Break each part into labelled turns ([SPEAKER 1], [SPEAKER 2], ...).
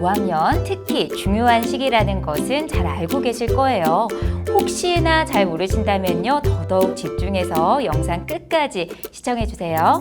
[SPEAKER 1] 고학년 특히 중요한 시기라는 것은 잘 알고 계실 거예요. 혹시나 잘 모르신다면요, 더더욱 집중해서 영상 끝까지 시청해 주세요.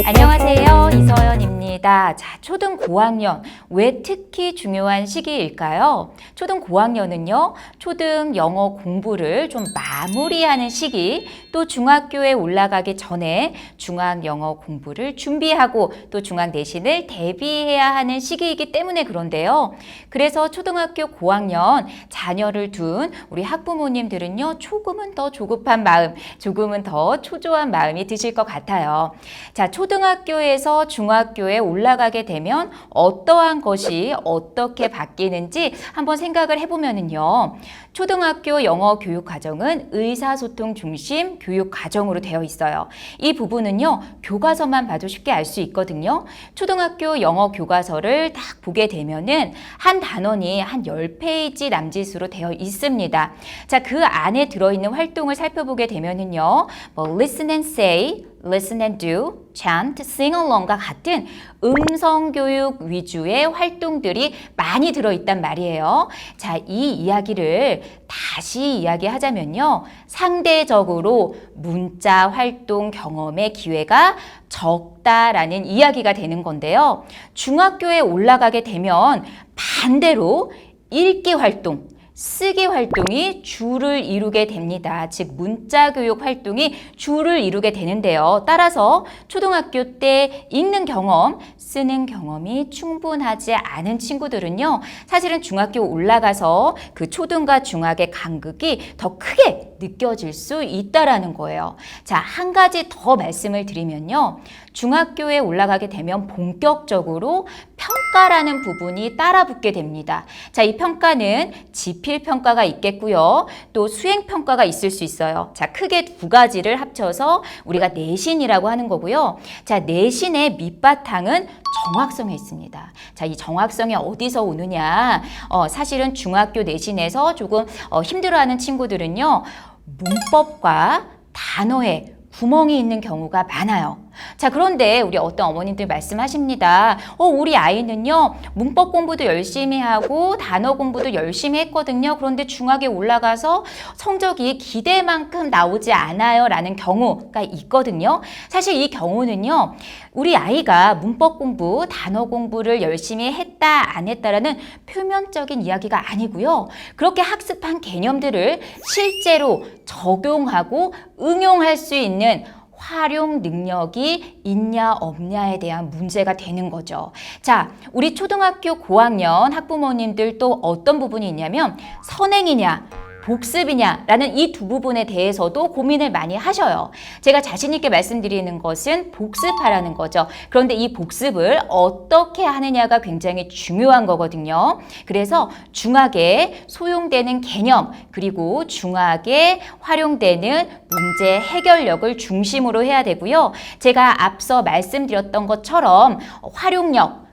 [SPEAKER 1] 안녕하세요, 이서연입니다. 자, 초등 고학년, 왜 특히 중요한 시기일까요? 초등 고학년은요, 초등 영어 공부를 좀 마무리하는 시기, 또 중학교에 올라가기 전에 중학 영어 공부를 준비하고 또 중학 내신을 대비해야 하는 시기이기 때문에 그런데요. 그래서 초등학교 고학년 자녀를 둔 우리 학부모님들은요, 조금은 더 조급한 마음, 조금은 더 초조한 마음이 드실 것 같아요. 자, 초등학교에서 중학교에 올라가게 되면 어떠한 것이 어떻게 바뀌는지 한번 생각을 해보면요. 초등학교 영어 교육 과정은 의사소통 중심 교육 과정으로 되어 있어요. 이 부분은요, 교과서만 봐도 쉽게 알 수 있거든요. 초등학교 영어 교과서를 딱 보게 되면은 한 단원이 한 10페이지 남짓으로 되어 있습니다. 자, 그 안에 들어있는 활동을 살펴보게 되면은요, listen and say, listen and do, chant, sing along과 같은 음성교육 위주의 활동들이 많이 들어있단 말이에요. 자, 이 이야기를 다시 이야기하자면요. 상대적으로 문자 활동 경험의 기회가 적다라는 이야기가 되는 건데요. 중학교에 올라가게 되면 반대로 읽기 활동, 쓰기 활동이 주를 이루게 됩니다. 즉 문자 교육 활동이 주를 이루게 되는데요. 따라서 초등학교 때 읽는 경험, 쓰는 경험이 충분하지 않은 친구들은요. 사실은 중학교 올라가서 그 초등과 중학의 간극이 더 크게 느껴질 수 있다라는 거예요. 자, 한 가지 더 말씀을 드리면요. 중학교에 올라가게 되면 본격적으로 평가라는 부분이 따라붙게 됩니다. 자, 이 평가는 지필평가가 있겠고요. 또 수행평가가 있을 수 있어요. 자, 크게 두 가지를 합쳐서 우리가 내신이라고 하는 거고요. 자, 내신의 밑바탕은 정확성에 있습니다. 자, 이 정확성이 어디서 오느냐? 사실은 중학교 내신에서 조금 힘들어하는 친구들은요. 문법과 단어에 구멍이 있는 경우가 많아요. 자, 그런데 우리 어떤 어머님들 말씀하십니다. 우리 아이는요, 문법 공부도 열심히 하고 단어 공부도 열심히 했거든요. 그런데 중학에 올라가서 성적이 기대만큼 나오지 않아요. 라는 경우가 있거든요. 사실 이 경우는요, 우리 아이가 문법 공부, 단어 공부를 열심히 했다, 안 했다라는 표면적인 이야기가 아니고요. 그렇게 학습한 개념들을 실제로 적용하고 응용할 수 있는 활용 능력이 있냐 없냐에 대한 문제가 되는 거죠. 자, 우리 초등학교 고학년 학부모님들 또 어떤 부분이 있냐면 선행이냐 복습이냐라는 이 두 부분에 대해서도 고민을 많이 하셔요. 제가 자신 있게 말씀드리는 것은 복습하라는 거죠. 그런데 이 복습을 어떻게 하느냐가 굉장히 중요한 거거든요. 그래서 중학에 소용되는 개념 그리고 중학에 활용되는 문제 해결력을 중심으로 해야 되고요. 제가 앞서 말씀드렸던 것처럼 활용력,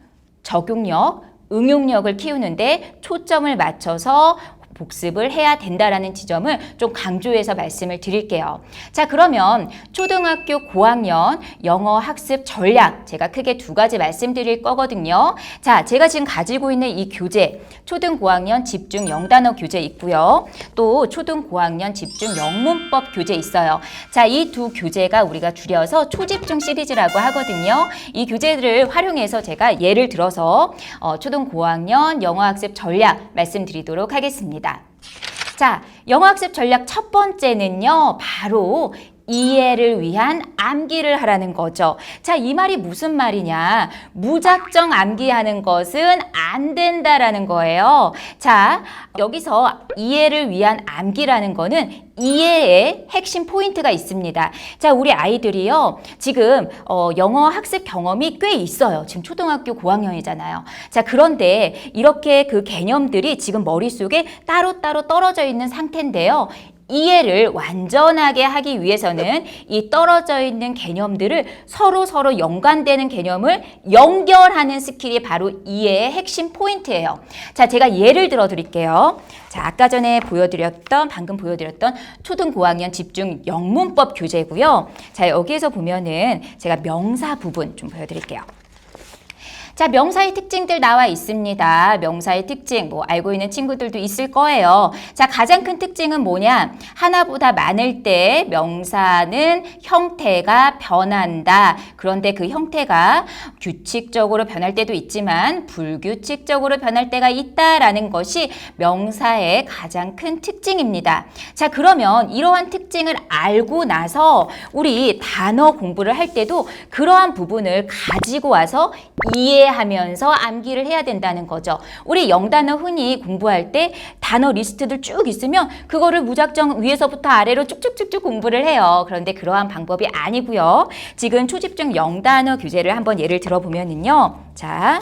[SPEAKER 1] 적용력, 응용력을 키우는데 초점을 맞춰서 복습을 해야 된다라는 지점을 좀 강조해서 말씀을 드릴게요. 자, 그러면 초등학교 고학년 영어 학습 전략 제가 크게 두 가지 말씀드릴 거거든요. 자, 제가 지금 가지고 있는 이 교재 초등 고학년 집중 영단어 교재 있고요. 또 초등 고학년 집중 영문법 교재 있어요. 자, 이 두 교재가 우리가 줄여서 초집중 시리즈라고 하거든요. 이 교재들을 활용해서 제가 예를 들어서 초등 고학년 영어 학습 전략 말씀드리도록 하겠습니다. 자, 영어학습 전략 첫 번째는요, 바로 이해를 위한 암기를 하라는 거죠. 자, 이 말이 무슨 말이냐? 무작정 암기하는 것은 안 된다라는 거예요. 자, 여기서 이해를 위한 암기라는 거는 이해의 핵심 포인트가 있습니다. 자, 우리 아이들이요, 지금 영어 학습 경험이 꽤 있어요. 지금 초등학교 고학년이잖아요. 자, 그런데 이렇게 그 개념들이 지금 머릿속에 따로따로 떨어져 있는 상태인데요. 이해를 완전하게 하기 위해서는 이 떨어져 있는 개념들을 서로 연관되는 개념을 연결하는 스킬이 바로 이해의 핵심 포인트예요. 자, 제가 예를 들어 드릴게요. 자, 아까 전에 방금 보여드렸던 초등 고학년 집중 영문법 교재고요. 자, 여기에서 보면은 제가 명사 부분 좀 보여드릴게요. 자, 명사의 특징들 나와 있습니다. 명사의 특징, 뭐 알고 있는 친구들도 있을 거예요. 자, 가장 큰 특징은 뭐냐? 하나보다 많을 때 명사는 형태가 변한다. 그런데 그 형태가 규칙적으로 변할 때도 있지만 불규칙적으로 변할 때가 있다라는 것이 명사의 가장 큰 특징입니다. 자, 그러면 이러한 특징을 알고 나서 우리 단어 공부를 할 때도 그러한 부분을 가지고 와서 이해하면서 암기를 해야 된다는 거죠. 우리 영단어 흔히 공부할 때 단어 리스트들 쭉 있으면 그거를 무작정 위에서부터 아래로 쭉쭉쭉쭉 공부를 해요. 그런데 그러한 방법이 아니고요. 지금 초집중 영단어 교재를 한번 예를 들어보면은요. 자,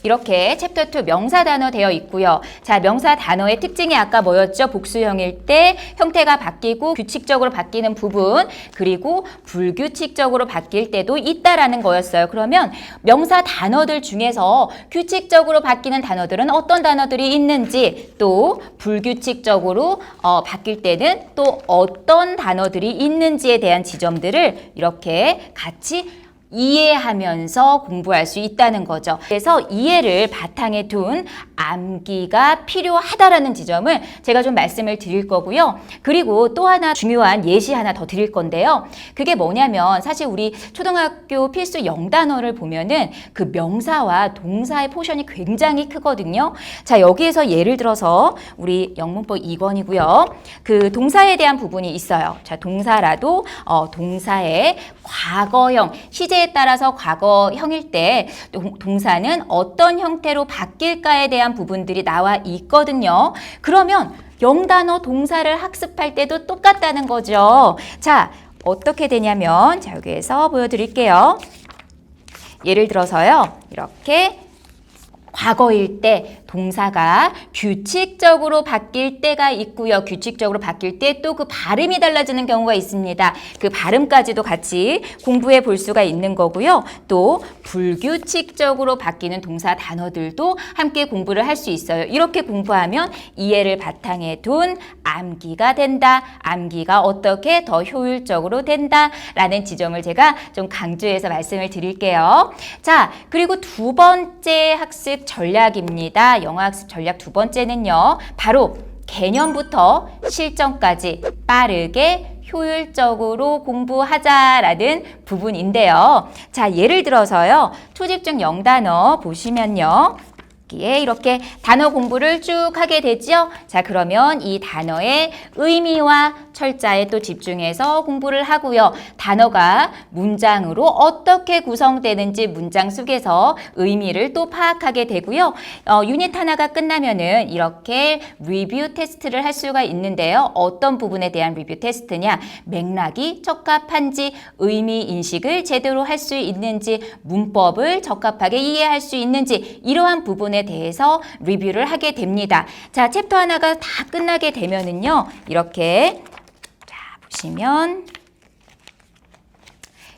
[SPEAKER 1] 이렇게 챕터 2 명사 단어 되어 있고요. 자, 명사 단어의 특징이 아까 뭐였죠? 복수형일 때 형태가 바뀌고 규칙적으로 바뀌는 부분, 그리고 불규칙적으로 바뀔 때도 있다라는 거였어요. 그러면 명사 단어들 중에서 규칙적으로 바뀌는 단어들은 어떤 단어들이 있는지, 또 불규칙적으로 바뀔 때는 또 어떤 단어들이 있는지에 대한 지점들을 이렇게 같이 이해하면서 공부할 수 있다는 거죠. 그래서 이해를 바탕에 둔 암기가 필요하다라는 지점을 제가 좀 말씀을 드릴 거고요. 그리고 또 하나 중요한 예시 하나 더 드릴 건데요. 그게 뭐냐면 사실 우리 초등학교 필수 영단어를 보면은 그 명사와 동사의 포션이 굉장히 크거든요. 자, 여기에서 예를 들어서 우리 영문법 2권이고요. 그 동사에 대한 부분이 있어요. 자, 동사라도 동사의 과거형, 시제에 따라서 과거형일 때 동사는 어떤 형태로 바뀔까에 대한 부분들이 나와 있거든요. 그러면 영단어 동사를 학습할 때도 똑같다는 거죠. 자, 어떻게 되냐면 자, 여기에서 보여드릴게요. 예를 들어서요. 이렇게 과거일 때 동사가 규칙적으로 바뀔 때가 있고요. 규칙적으로 바뀔 때 또 그 발음이 달라지는 경우가 있습니다. 그 발음까지도 같이 공부해 볼 수가 있는 거고요. 또 불규칙적으로 바뀌는 동사 단어들도 함께 공부를 할 수 있어요. 이렇게 공부하면 이해를 바탕에 둔 암기가 된다. 암기가 어떻게 더 효율적으로 된다라는 지점을 제가 좀 강조해서 말씀을 드릴게요. 자, 그리고 두 번째 학습 전략입니다. 영어 학습 전략 두 번째는요. 바로 개념부터 실전까지 빠르게 효율적으로 공부하자라는 부분인데요. 자, 예를 들어서요. 초집중 영단어 보시면요. 이렇게 단어 공부를 쭉 하게 되죠. 자, 그러면 이 단어의 의미와 철자에 또 집중해서 공부를 하고요. 단어가 문장으로 어떻게 구성되는지 문장 속에서 의미를 또 파악하게 되고요. 유닛 하나가 끝나면은 이렇게 리뷰 테스트를 할 수가 있는데요. 어떤 부분에 대한 리뷰 테스트냐? 맥락이 적합한지, 의미 인식을 제대로 할 수 있는지, 문법을 적합하게 이해할 수 있는지, 이러한 부분에 대해서 리뷰를 하게 됩니다. 자, 챕터 하나가 다 끝나게 되면은요. 이렇게 자, 보시면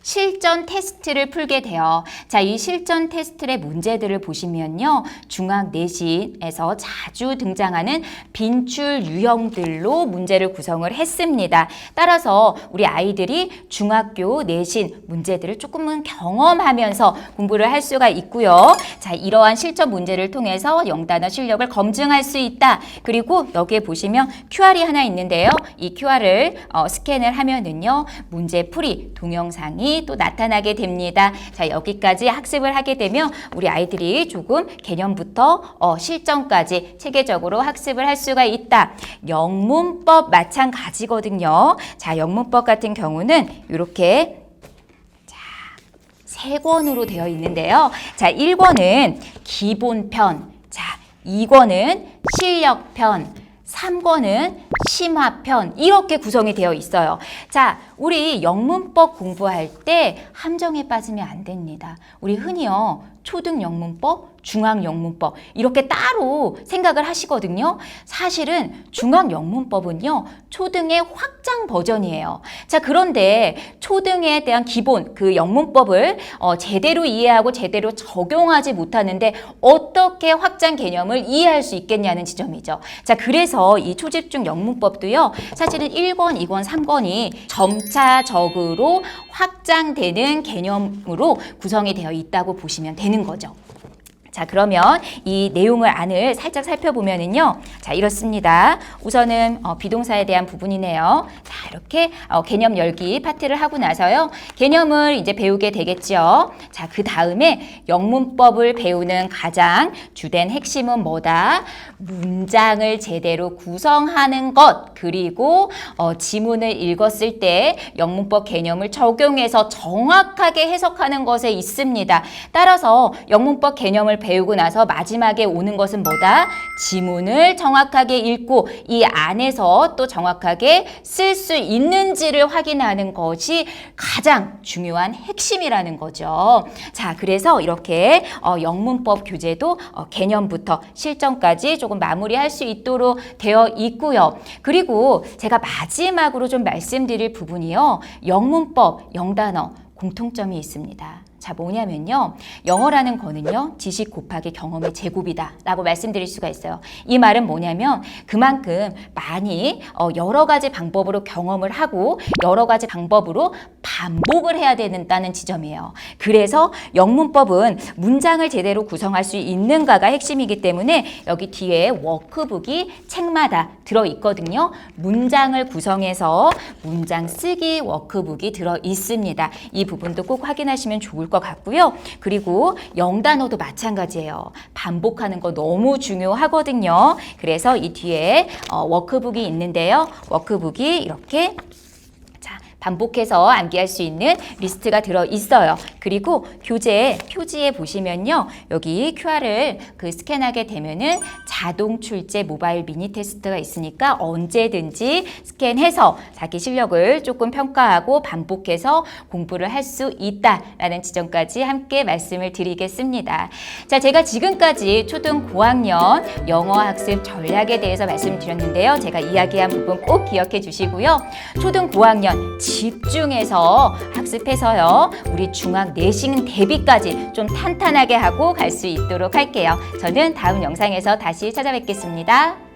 [SPEAKER 1] 실전 테스트를 풀게 돼요. 자, 이 실전 테스트의 문제들을 보시면요. 중학 내신에서 자주 등장하는 빈출 유형들로 문제를 구성을 했습니다. 따라서 우리 아이들이 중학교 내신 문제들을 조금은 경험하면서 공부를 할 수가 있고요. 자, 이러한 실전 문제를 통해서 영단어 실력을 검증할 수 있다. 그리고 여기에 보시면 QR이 하나 있는데요. 이 QR을 스캔을 하면은요. 문제풀이 동영상이 또 나타나게 됩니다. 자, 여기까지 학습을 하게 되면 우리 아이들이 조금 개념부터 실전까지 체계적으로 학습을 할 수가 있다. 영문법 마찬가지거든요. 자, 영문법 같은 경우는 이렇게 세 권으로 되어 있는데요. 자, 1권은 기본편, 자, 2권은 실력편, 3권은 심화편, 이렇게 구성이 되어 있어요. 자, 우리 영문법 공부할 때 함정에 빠지면 안 됩니다. 우리 흔히요, 초등 영문법, 중학 영문법 이렇게 따로 생각을 하시거든요. 사실은 중학 영문법은요, 초등의 확장 버전이에요. 자, 그런데 초등에 대한 기본 그 영문법을 제대로 이해하고 제대로 적용하지 못하는데 어떻게 확장 개념을 이해할 수 있겠냐는 지점이죠. 자, 그래서 이 초집중 영문법도요, 사실은 1권, 2권, 3권이 점차 점차적으로 확장되는 개념으로 구성이 되어 있다고 보시면 되는 거죠. 자, 그러면 이 내용을 안을 살짝 살펴보면은요. 자, 이렇습니다. 우선은 비동사에 대한 부분이네요. 자, 이렇게 개념 열기 파트를 하고 나서요. 개념을 이제 배우게 되겠죠. 자, 그 다음에 영문법을 배우는 가장 주된 핵심은 뭐다? 문장을 제대로 구성하는 것, 그리고 지문을 읽었을 때 영문법 개념을 적용해서 정확하게 해석하는 것에 있습니다. 따라서 영문법 개념을 배우고 나서 마지막에 오는 것은 뭐다? 지문을 정확하게 읽고 이 안에서 또 정확하게 쓸 수 있는지를 확인하는 것이 가장 중요한 핵심이라는 거죠. 자, 그래서 이렇게 영문법 교재도 개념부터 실전까지 조금 마무리할 수 있도록 되어 있고요. 그리고 제가 마지막으로 좀 말씀드릴 부분이요. 영문법, 영단어 공통점이 있습니다. 자, 뭐냐면요. 영어라는 거는요. 지식 곱하기 경험의 제곱이다 라고 말씀드릴 수가 있어요. 이 말은 뭐냐면 그만큼 많이 여러 가지 방법으로 경험을 하고 여러 가지 방법으로 반복을 해야 된다는 지점이에요. 그래서 영문법은 문장을 제대로 구성할 수 있는가가 핵심이기 때문에 여기 뒤에 워크북이 책마다 들어있거든요. 문장을 구성해서 문장 쓰기 워크북이 들어있습니다. 이 부분도 꼭 확인하시면 좋을 것 같고요. 그리고 영단어도 마찬가지예요. 반복하는 거 너무 중요하거든요. 그래서 이 뒤에 워크북이 있는데요. 워크북이 이렇게 반복해서 암기할 수 있는 리스트가 들어있어요. 그리고 교재 표지에 보시면요. 여기 QR을 스캔하게 되면은 자동 출제 모바일 미니 테스트가 있으니까 언제든지 스캔해서 자기 실력을 조금 평가하고 반복해서 공부를 할 수 있다라는 지점까지 함께 말씀을 드리겠습니다. 자, 제가 지금까지 초등 고학년 영어 학습 전략에 대해서 말씀드렸는데요. 제가 이야기한 부분 꼭 기억해 주시고요. 초등 고학년 집중해서 학습해서요. 우리 중학 내신 대비까지 좀 탄탄하게 하고 갈 수 있도록 할게요. 저는 다음 영상에서 다시 찾아뵙겠습니다.